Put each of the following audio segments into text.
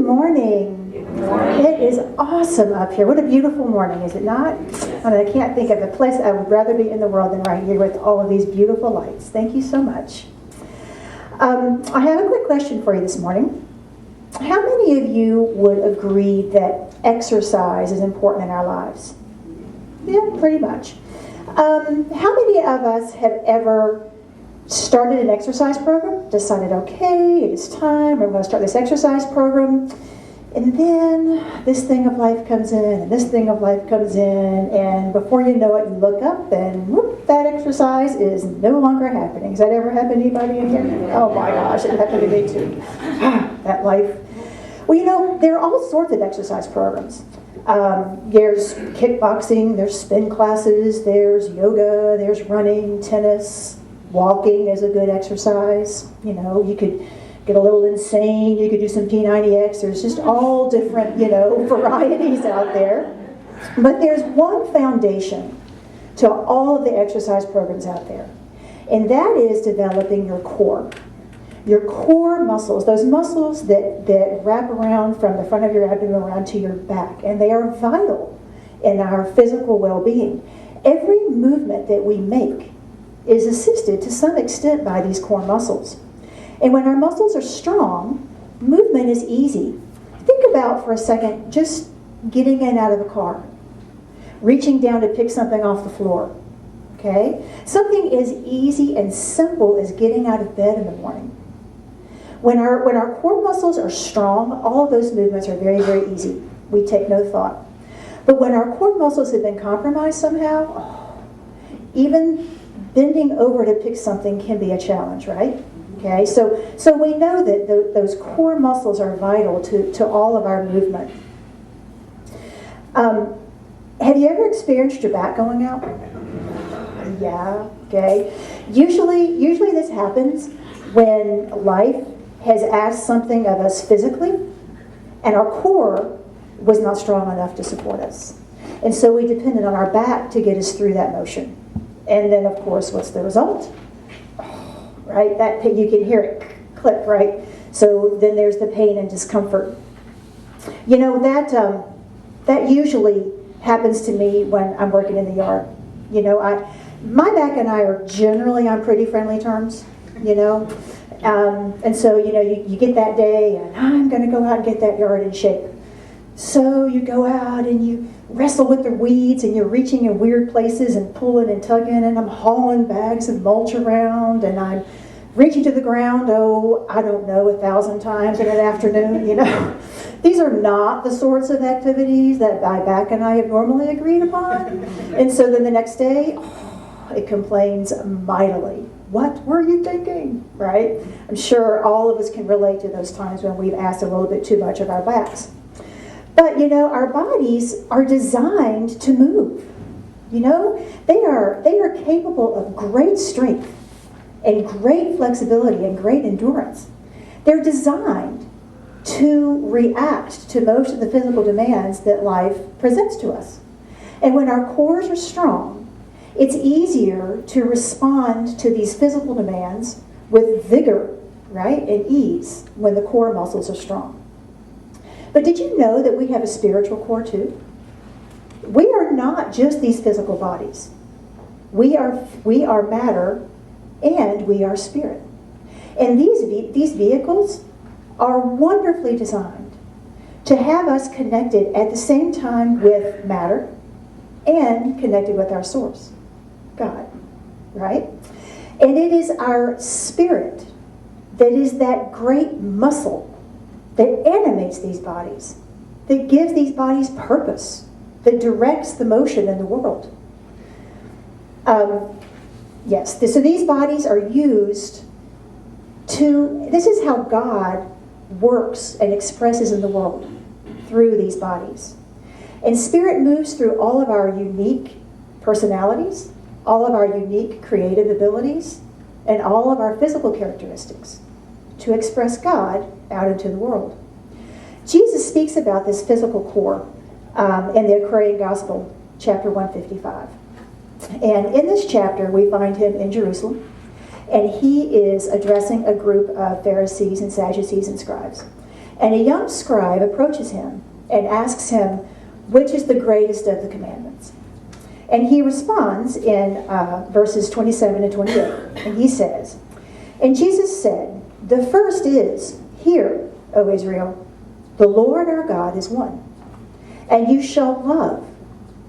morning. Good morning. It is awesome up here. What a beautiful morning, is it not? I mean, I can't think of a place I would rather be in the world than right here with all of these beautiful lights. Thank you so much. I have a quick question for you this morning. How many of you would agree that exercise is important in our lives? Yeah, pretty much. How many of us have ever started an exercise program, decided, okay, it is time, I'm going to start this exercise program, and then this thing of life comes in, and this thing of life comes in, and before you know it, you look up, and whoop, that exercise is no longer happening. Has that ever happened to anybody in here? Oh my gosh, it happened to me too. That life. Well, you know, there are all sorts of exercise programs. There's kickboxing, there's spin classes, there's yoga, there's running, tennis. Walking is a good exercise. You know, you could get a little insane. You could do some P90X. There's just all different, varieties out there. But there's one foundation to all of the exercise programs out there. And that is developing your core. Your core muscles, those muscles that wrap around from the front of your abdomen around to your back. And they are vital in our physical well-being. Every movement that we make is assisted to some extent by these core muscles. And when our muscles are strong, movement is easy. Think about for a second just getting in and out of a car, reaching down to pick something off the floor. Okay? Something as easy and simple as getting out of bed in the morning. When our core muscles are strong, all of those movements are very, very easy. We take no thought. But when our core muscles have been compromised somehow, even bending over to pick something can be a challenge, right? Okay, so we know that those core muscles are vital to all of our movement. Have you ever experienced your back going out? Yeah, okay. Usually this happens when life has asked something of us physically, and our core was not strong enough to support us. And so we depended on our back to get us through that motion. And then, of course, what's the result? Right? That you can hear it click, right? So then there's the pain and discomfort. You know, that usually happens to me when I'm working in the yard. You know, my back and I are generally on pretty friendly terms, and so, you get that day, and I'm going to go out and get that yard in shape. So you go out and you wrestle with the weeds, and you're reaching in weird places and pulling and tugging, and I'm hauling bags of mulch around, and I'm reaching to the ground, 1,000 times in an afternoon, These are not the sorts of activities that my back and I have normally agreed upon. And so then the next day, it complains mightily. What were you thinking? Right? I'm sure all of us can relate to those times when we've asked a little bit too much of our backs. But, our bodies are designed to move. They are capable of great strength and great flexibility and great endurance. They're designed to react to most of the physical demands that life presents to us. And when our cores are strong, it's easier to respond to these physical demands with vigor, right, and ease when the core muscles are strong. But did you know that we have a spiritual core too? We are not just these physical bodies. We are matter, and we are spirit. And these vehicles are wonderfully designed to have us connected at the same time with matter and connected with our source, God, right? And it is our spirit that is that great muscle that animates these bodies, that gives these bodies purpose, that directs the motion in the world. So these bodies are used this is how God works and expresses in the world, through these bodies. And spirit moves through all of our unique personalities, all of our unique creative abilities, and all of our physical characteristics to express God out into the world. Jesus speaks about this physical core in the Aquarian Gospel, chapter 155. And in this chapter, we find him in Jerusalem, and he is addressing a group of Pharisees and Sadducees and scribes. And a young scribe approaches him and asks him, which is the greatest of the commandments? And he responds in verses 27 and 28. And he says, and Jesus said, the first is, hear, O Israel, the Lord our God is one. And you shall love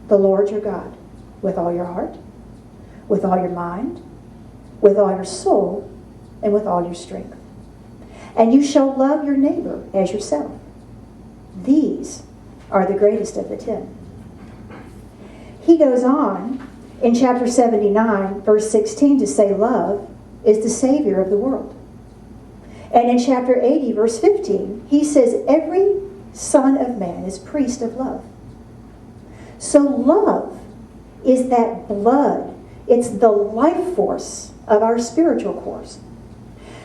the Lord your God with all your heart, with all your mind, with all your soul, and with all your strength. And you shall love your neighbor as yourself. These are the greatest of the 10. He goes on in chapter 79, verse 16, to say love is the Savior of the world. And in chapter 80, verse 15, he says every son of man is priest of love. So love is that blood. It's the life force of our spiritual course.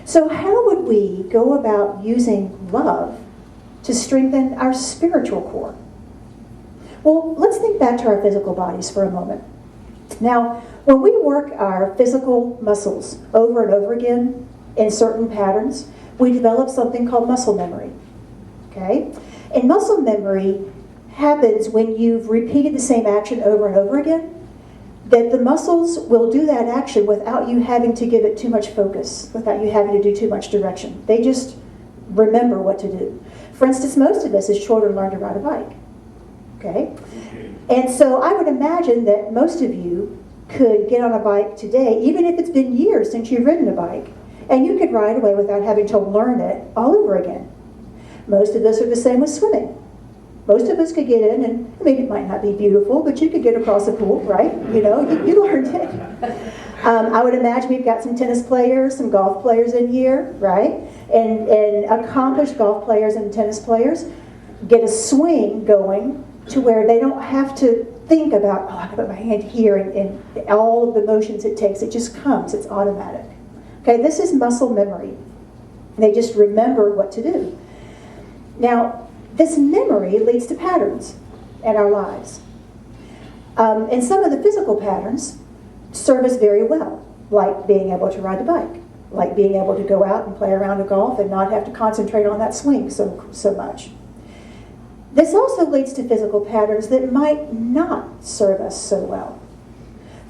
So how would we go about using love to strengthen our spiritual core? Well, let's think back to our physical bodies for a moment. Now, when we work our physical muscles over and over again in certain patterns, we develop something called muscle memory. Okay? And muscle memory happens when you've repeated the same action over and over again, that the muscles will do that action without you having to give it too much focus, without you having to do too much direction. They just remember what to do. For instance, most of us as children learn to ride a bike. Okay? And so I would imagine that most of you could get on a bike today, even if it's been years since you've ridden a bike, and you could ride away without having to learn it all over again. Most of us are the same with swimming. Most of us could get in, and I mean, it might not be beautiful, but you could get across a pool, right? You know, you learned it. I would imagine we've got some tennis players, some golf players in here, right? And accomplished golf players and tennis players get a swing going to where they don't have to think about, oh, I can put my hand here, and all of the motions it takes. It just comes. It's automatic. Okay, this is muscle memory. They just remember what to do. Now, this memory leads to patterns in our lives. And some of the physical patterns serve us very well, like being able to ride the bike, like being able to go out and play a round of golf and not have to concentrate on that swing so much. This also leads to physical patterns that might not serve us so well.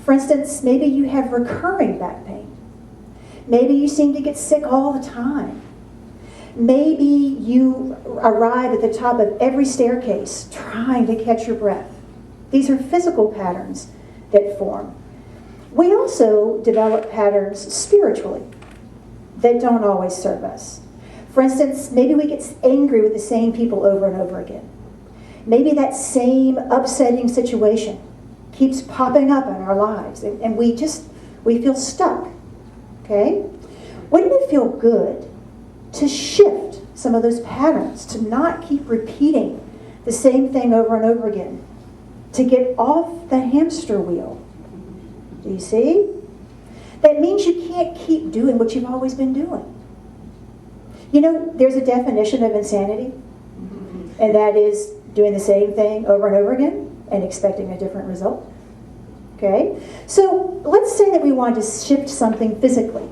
For instance, maybe you have recurring back pain. Maybe you seem to get sick all the time. Maybe you arrive at the top of every staircase trying to catch your breath. These are physical patterns that form. We also develop patterns spiritually that don't always serve us. For instance, maybe we get angry with the same people over and over again. Maybe that same upsetting situation keeps popping up in our lives, and we feel stuck. Okay? Wouldn't it feel good to shift some of those patterns, to not keep repeating the same thing over and over again, to get off the hamster wheel? Do you see? That means you can't keep doing what you've always been doing. You know, there's a definition of insanity, and that is doing the same thing over and over again and expecting a different result. Okay? So let's say that we want to shift something physically.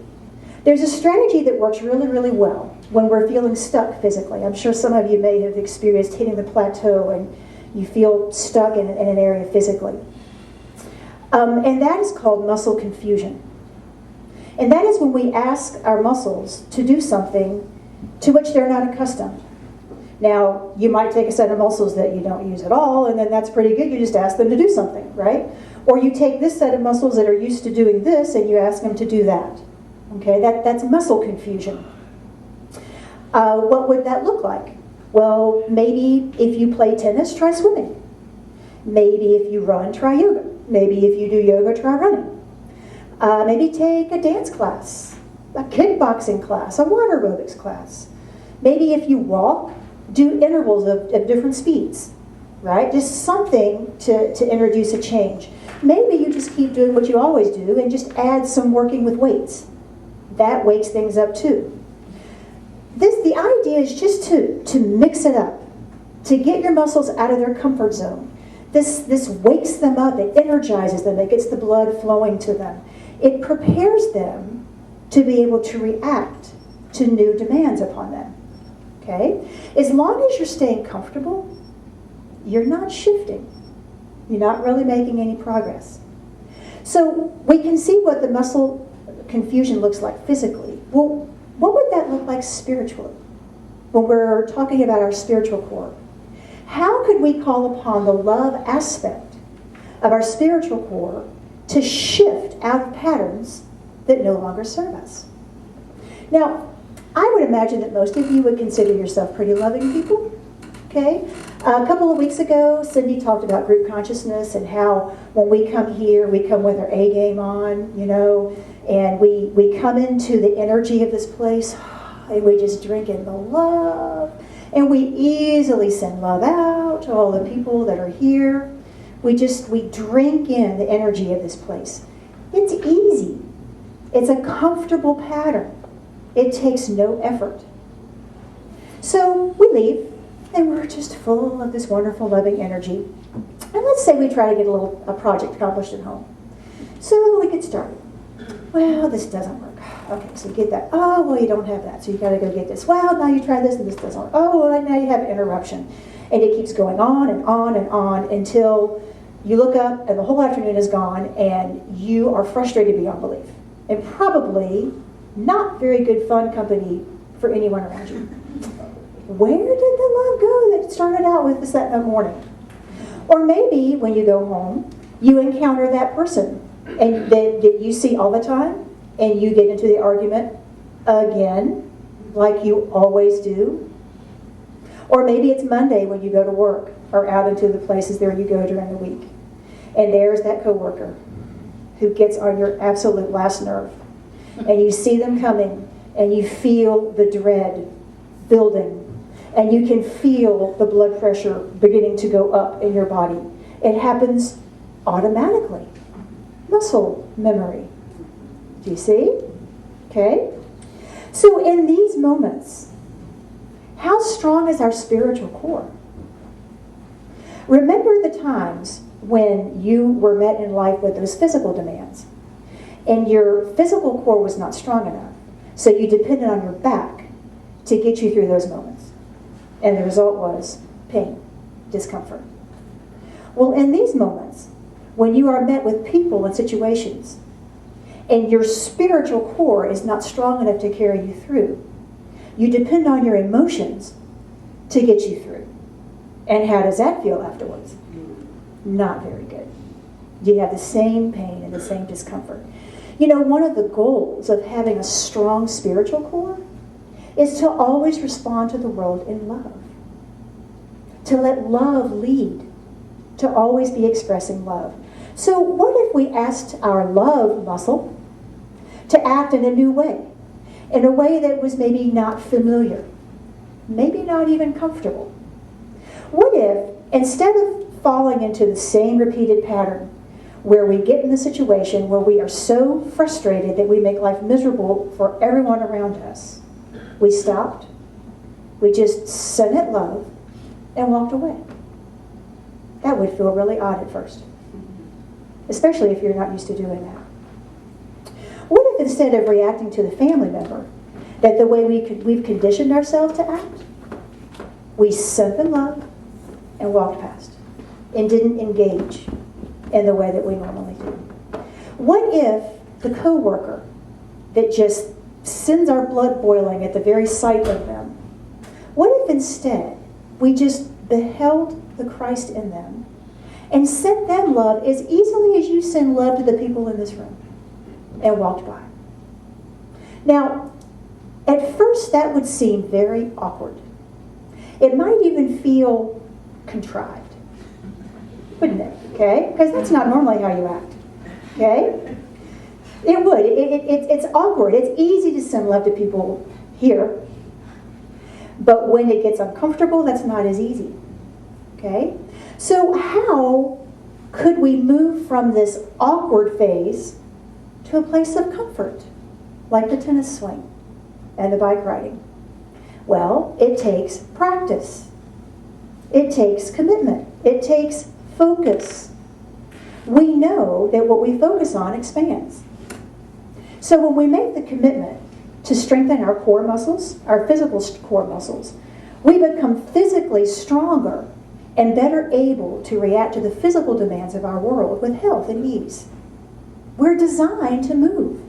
There's a strategy that works really, really well when we're feeling stuck physically. I'm sure some of you may have experienced hitting the plateau and you feel stuck in an area physically. And that is called muscle confusion. And that is when we ask our muscles to do something to which they're not accustomed. Now, you might take a set of muscles that you don't use at all, and then that's pretty good. You just ask them to do something, right? Or you take this set of muscles that are used to doing this, and you ask them to do that. Okay, that's muscle confusion. What would that look like? Well, maybe if you play tennis, try swimming. Maybe if you run, try yoga. Maybe if you do yoga, try running. Maybe take a dance class, a kickboxing class, a water aerobics class. Maybe if you walk, do intervals of different speeds, right? Just something to introduce a change. Maybe you just keep doing what you always do and just add some working with weights. That wakes things up too. The idea is just to mix it up, to get your muscles out of their comfort zone. This wakes them up, it energizes them, it gets the blood flowing to them. It prepares them to be able to react to new demands upon them. Okay? As long as you're staying comfortable, you're not shifting. You're not really making any progress. So we can see what the muscle confusion looks like physically. Well, what would that look like spiritually when we're talking about our spiritual core? How could we call upon the love aspect of our spiritual core to shift out of patterns that no longer serve us? Now, I would imagine that most of you would consider yourself pretty loving people. Okay? A couple of weeks ago, Cindy talked about group consciousness and how when we come here, we come with our A game on, and we come into the energy of this place and we just drink in the love. And we easily send love out to all the people that are here. We drink in the energy of this place. It's easy. It's a comfortable pattern. It takes no effort. So we leave, and we're just full of this wonderful, loving energy. And let's say we try to get a project accomplished at home. So we get started. Well, this doesn't work. Okay, so you get that. Oh, well, you don't have that, so you got to go get this. Well, now you try this, and this doesn't work. Oh, well, now you have an interruption. And it keeps going on and on and on until you look up, and the whole afternoon is gone, and you are frustrated beyond belief. And probably not very good fun company for anyone around you. Where did the love go that started out with us that morning? Or maybe when you go home, you encounter that person and that you see all the time, and you get into the argument again, like you always do. Or maybe it's Monday when you go to work or out into the places there you go during the week. And there's that coworker who gets on your absolute last nerve. And you see them coming, and you feel the dread building. And you can feel the blood pressure beginning to go up in your body. It happens automatically. Muscle memory. Do you see? Okay? So in these moments, how strong is our spiritual core? Remember the times when you were met in life with those physical demands, and your physical core was not strong enough, so you depended on your back to get you through those moments. And the result was pain, discomfort. Well, in these moments, when you are met with people and situations, and your spiritual core is not strong enough to carry you through, you depend on your emotions to get you through. And how does that feel afterwards? Not very good. You have the same pain and the same discomfort. One of the goals of having a strong spiritual core is to always respond to the world in love. To let love lead. To always be expressing love. So what if we asked our love muscle to act in a new way? In a way that was maybe not familiar. Maybe not even comfortable. What if, instead of falling into the same repeated pattern, where we get in the situation where we are so frustrated that we make life miserable for everyone around us, we stopped, we just sent it love, and walked away? That would feel really odd at first, especially if you're not used to doing that. What if instead of reacting to the family member, that the way we've conditioned ourselves to act, we sent them love and walked past and didn't engage in the way that we normally do? What if the coworker that just sends our blood boiling at the very sight of them, what if instead we just beheld the Christ in them and sent them love as easily as you send love to the people in this room and walked by? Now, at first that would seem very awkward. It might even feel contrived, wouldn't it? Okay? Because that's not normally how you act. Okay? It would. It's awkward. It's easy to send love to people here. But when it gets uncomfortable, that's not as easy. Okay? So how could we move from this awkward phase to a place of comfort, like the tennis swing and the bike riding? Well, it takes practice. It takes commitment. It takes focus. We know that what we focus on expands. So when we make the commitment to strengthen our core muscles, our physical core muscles, We become physically stronger and better able to react to the physical demands of our world with health and ease. We're designed to move.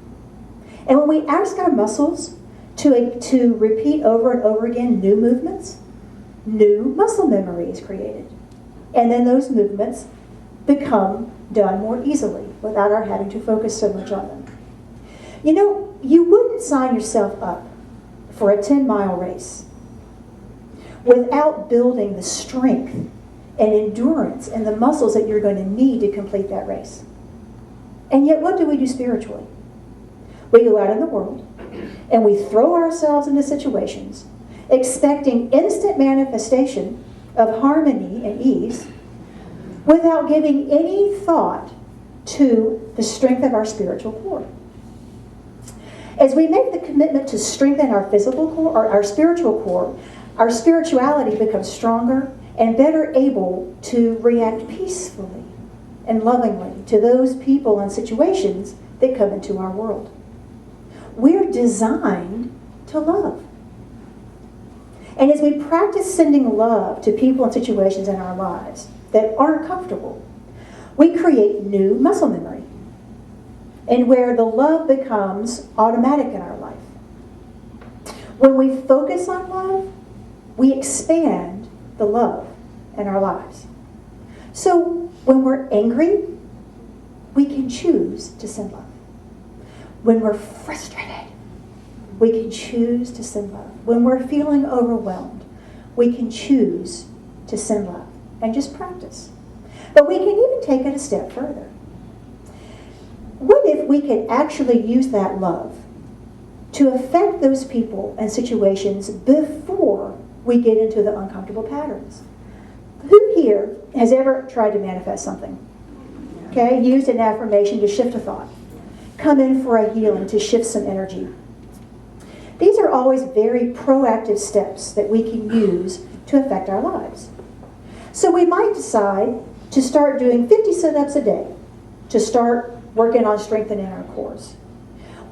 And when we ask our muscles to repeat over and over again new movements, new muscle memory is created. And then those movements become done more easily without our having to focus so much on them. You know, you wouldn't sign yourself up for a 10-mile race without building the strength and endurance and the muscles that you're going to need to complete that race. And yet, what do we do spiritually? We go out in the world and we throw ourselves into situations expecting instant manifestation of harmony and ease without giving any thought to the strength of our spiritual core. As we make the commitment to strengthen our physical core or our spiritual core, our spirituality becomes stronger and better able to react peacefully and lovingly to those people and situations that come into our world. We're designed to love. And as we practice sending love to people and situations in our lives that aren't comfortable, we create new muscle memory, and where the love becomes automatic in our life. When we focus on love, we expand the love in our lives. So when we're angry, we can choose to send love. When we're frustrated, we can choose to send love. When we're feeling overwhelmed, we can choose to send love and just practice. But we can even take it a step further. What if we could actually use that love to affect those people and situations before we get into the uncomfortable patterns? Who here has ever tried to manifest something? Okay, used an affirmation to shift a thought. Come in for a healing to shift some energy. These are always very proactive steps that we can use to affect our lives. So we might decide to start doing 50 sit-ups a day to start working on strengthening our cores.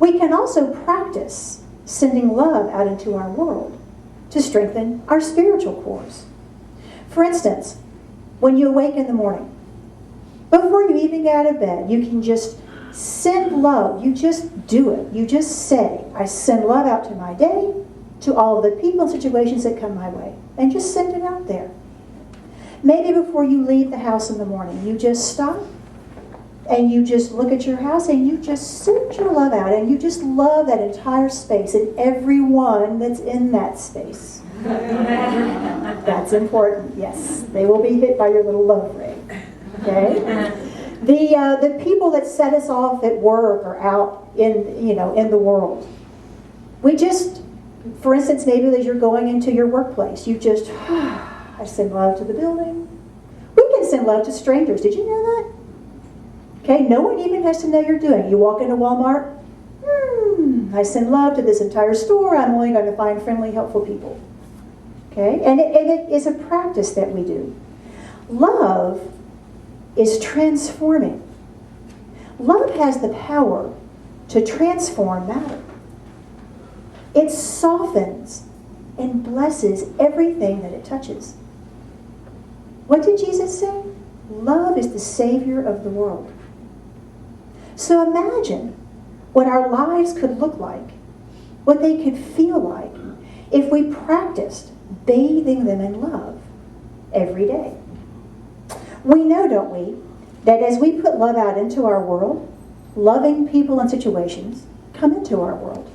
We can also practice sending love out into our world to strengthen our spiritual cores. For instance, when you awake in the morning, before you even get out of bed, you can just send love. You just do it. You just say, I send love out to my day, to all of the people and situations that come my way, and just send it out there. Maybe before you leave the house in the morning, you just stop and you just look at your house and you just send your love out, and you just love that entire space and everyone that's in that space. That's important, yes. They will be hit by your little love ray. Okay? The people that set us off at work or out in the world. We just, for instance, maybe as you're going into your workplace, you just, I send love to the building. We can send love to strangers. Did you know that? Okay, no one even has to know you're doing it. You walk into Walmart, I send love to this entire store. I'm only going to find friendly, helpful people. Okay, and it is a practice that we do. Love is transforming. Love has the power to transform matter. It softens and blesses everything that it touches. What did Jesus say? Love is the Savior of the world. So imagine what our lives could look like, what they could feel like, if we practiced bathing them in love every day. We know, don't we, that as we put love out into our world, loving people and situations come into our world.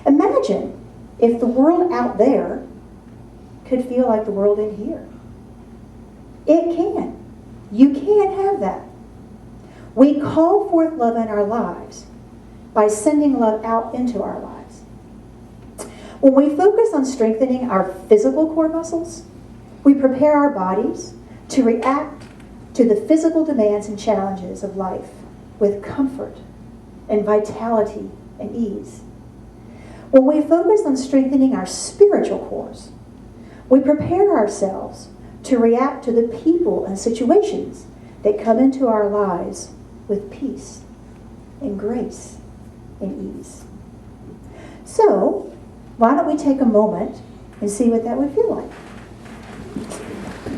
Imagine if the world out there could feel like the world in here. It can. You can have that. We call forth love in our lives by sending love out into our lives. When we focus on strengthening our physical core muscles, we prepare our bodies to react to the physical demands and challenges of life with comfort and vitality and ease. When we focus on strengthening our spiritual cores, we prepare ourselves to react to the people and situations that come into our lives with peace and grace and ease. So, why don't we take a moment and see what that would feel like.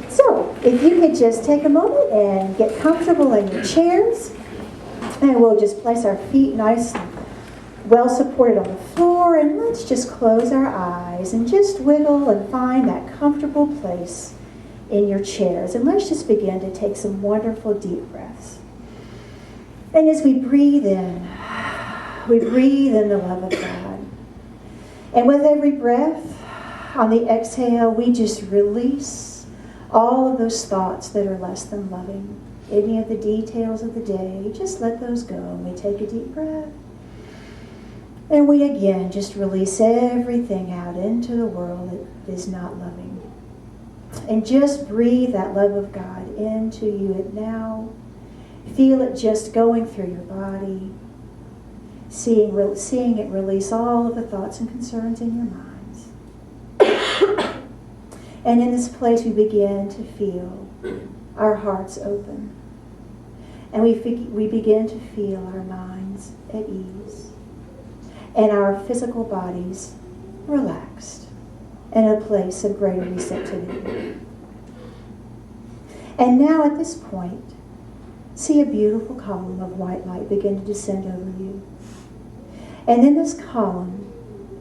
So, if you could just take a moment and get comfortable in your chairs, and we'll just place our feet nice and well supported on the floor, and let's just close our eyes and just wiggle and find that comfortable place in your chairs. And let's just begin to take some wonderful deep breaths. And as we breathe in the love of God. And with every breath, on the exhale, we just release all of those thoughts that are less than loving. Any of the details of the day, just let those go. And we take a deep breath. And we again just release everything out into the world that is not loving. And just breathe that love of God into you now. Feel it just going through your body. Seeing it release all of the thoughts and concerns in your minds. And in this place we begin to feel our hearts open. And we begin to feel our minds at ease. And our physical bodies relaxed in a place of greater receptivity. And now at this point, see a beautiful column of white light begin to descend over you. And in this column,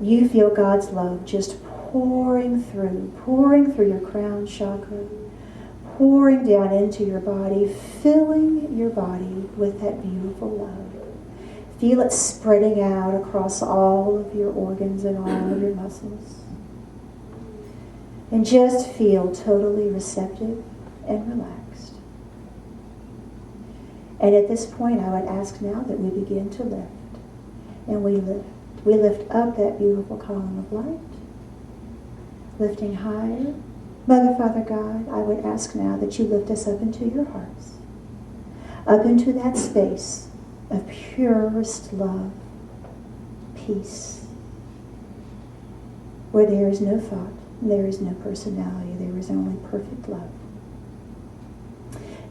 you feel God's love just pouring through your crown chakra, pouring down into your body, filling your body with that beautiful love. Feel it spreading out across all of your organs and all of your muscles. And just feel totally receptive and relaxed. And at this point, I would ask now that we begin to lift. And we lift up that beautiful column of light, lifting higher. Mother, Father, God, I would ask now that you lift us up into your hearts, up into that space of purest love, peace, where there is no thought, there is no personality, there is only perfect love.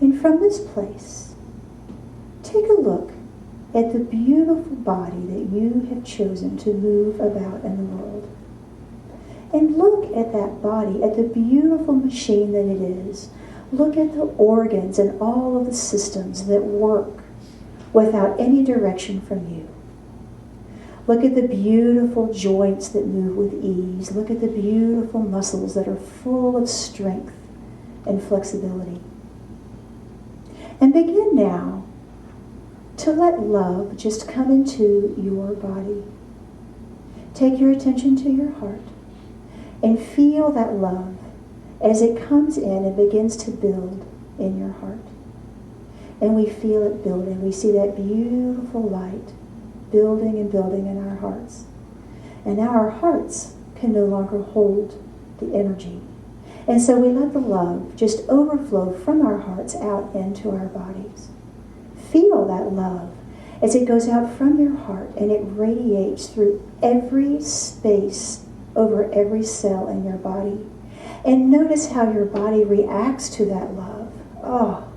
And from this place, take a look at the beautiful body that you have chosen to move about in the world. And look at that body, at the beautiful machine that it is. Look at the organs and all of the systems that work without any direction from you. Look at the beautiful joints that move with ease. Look at the beautiful muscles that are full of strength and flexibility. And begin now to let love just come into your body. Take your attention to your heart and feel that love as it comes in and begins to build in your heart. And we feel it building. We see that beautiful light building and building in our hearts. And now our hearts can no longer hold the energy. And so we let the love just overflow from our hearts out into our bodies. Feel that love as it goes out from your heart and it radiates through every space over every cell in your body. And notice how your body reacts to that love. Oh,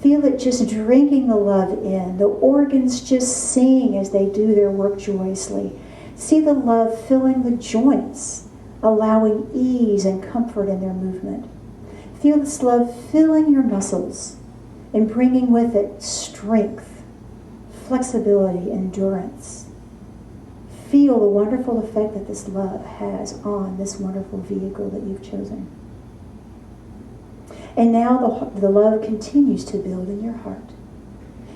feel it just drinking the love in. The organs just sing as they do their work joyously. See the love filling the joints, allowing ease and comfort in their movement. Feel this love filling your muscles and bringing with it strength, flexibility, endurance. Feel the wonderful effect that this love has on this wonderful vehicle that you've chosen. And now the love continues to build in your heart.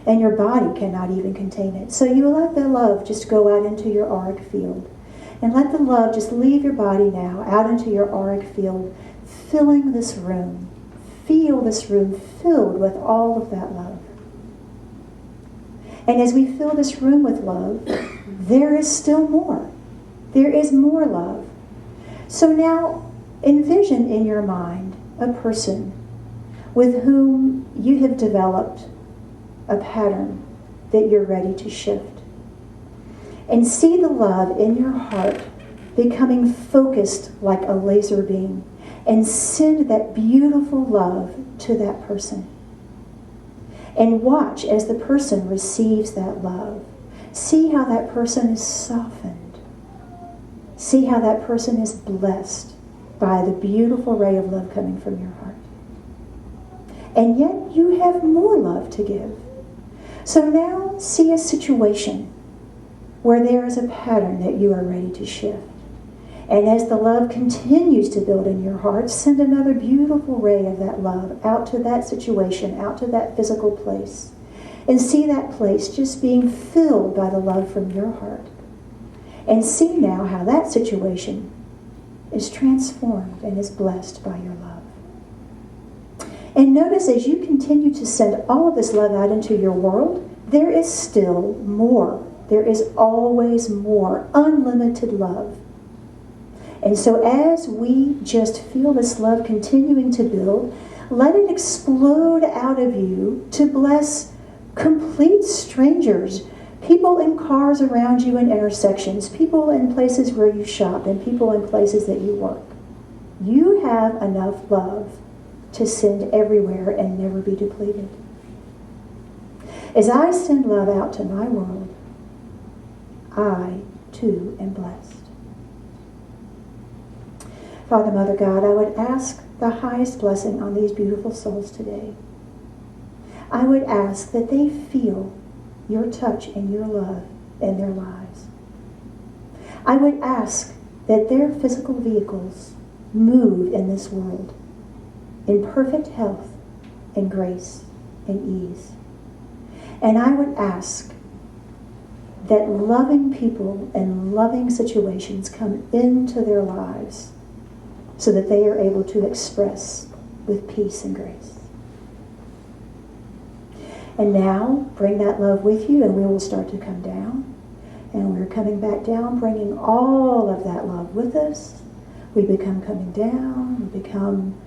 And your body cannot even contain it. So you let the love just go out into your auric field. And let the love just leave your body now, out into your auric field, filling this room. Feel this room filled with all of that love. And as we fill this room with love, there is still more. There is more love. So now envision in your mind a person with whom you have developed a pattern that you're ready to shift. And see the love in your heart becoming focused like a laser beam. And send that beautiful love to that person. And watch as the person receives that love. See how that person is softened. See how that person is blessed by the beautiful ray of love coming from your heart. And yet you have more love to give. So now see a situation where there is a pattern that you are ready to shift. And as the love continues to build in your heart, send another beautiful ray of that love out to that situation, out to that physical place. And see that place just being filled by the love from your heart. And see now how that situation is transformed and is blessed by your love. And notice as you continue to send all of this love out into your world, there is still more. There is always more, unlimited love. And so as we just feel this love continuing to build, let it explode out of you to bless complete strangers, people in cars around you in intersections, people in places where you shop, and people in places that you work. You have enough love to send everywhere and never be depleted. As I send love out to my world, I too am blessed. Father, Mother, God, I would ask the highest blessing on these beautiful souls today. I would ask that they feel your touch and your love in their lives. I would ask that their physical vehicles move in this world in perfect health and grace and ease. And I would ask that loving people and loving situations come into their lives so that they are able to express with peace and grace. And now, bring that love with you, and we will start to come down. And we're coming back down, bringing all of that love with us. We become coming down. We become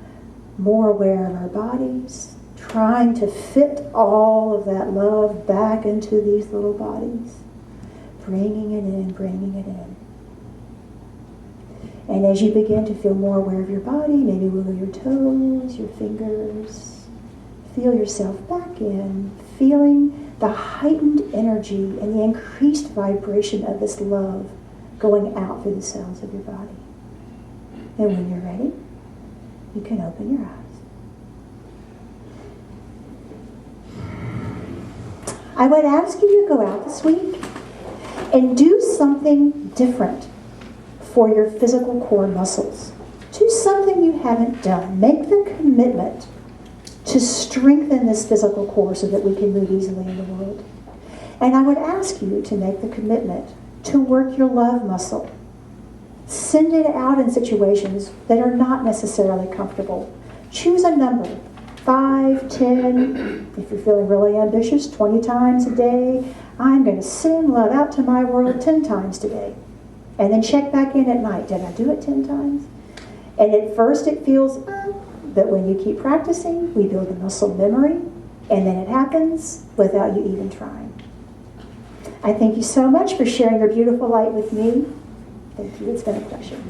more aware of our bodies, trying to fit all of that love back into these little bodies. Bringing it in, bringing it in. And as you begin to feel more aware of your body, maybe wiggle your toes, your fingers. Feel yourself back in, feeling the heightened energy and the increased vibration of this love going out through the cells of your body. And when you're ready, you can open your eyes. I would ask you to go out this week and do something different for your physical core muscles. Do something you haven't done. Make the commitment to strengthen this physical core so that we can move easily in the world. And I would ask you to make the commitment to work your love muscle. Send it out in situations that are not necessarily comfortable. Choose a number, 5, 10, if you're feeling really ambitious, 20 times a day. I'm going to send love out to my world 10 times today. And then check back in at night. Did I do it 10 times? And at first it feels, but when you keep practicing, we build a muscle memory, and then it happens without you even trying. I thank you so much for sharing your beautiful light with me. Thank you. It's been a pleasure.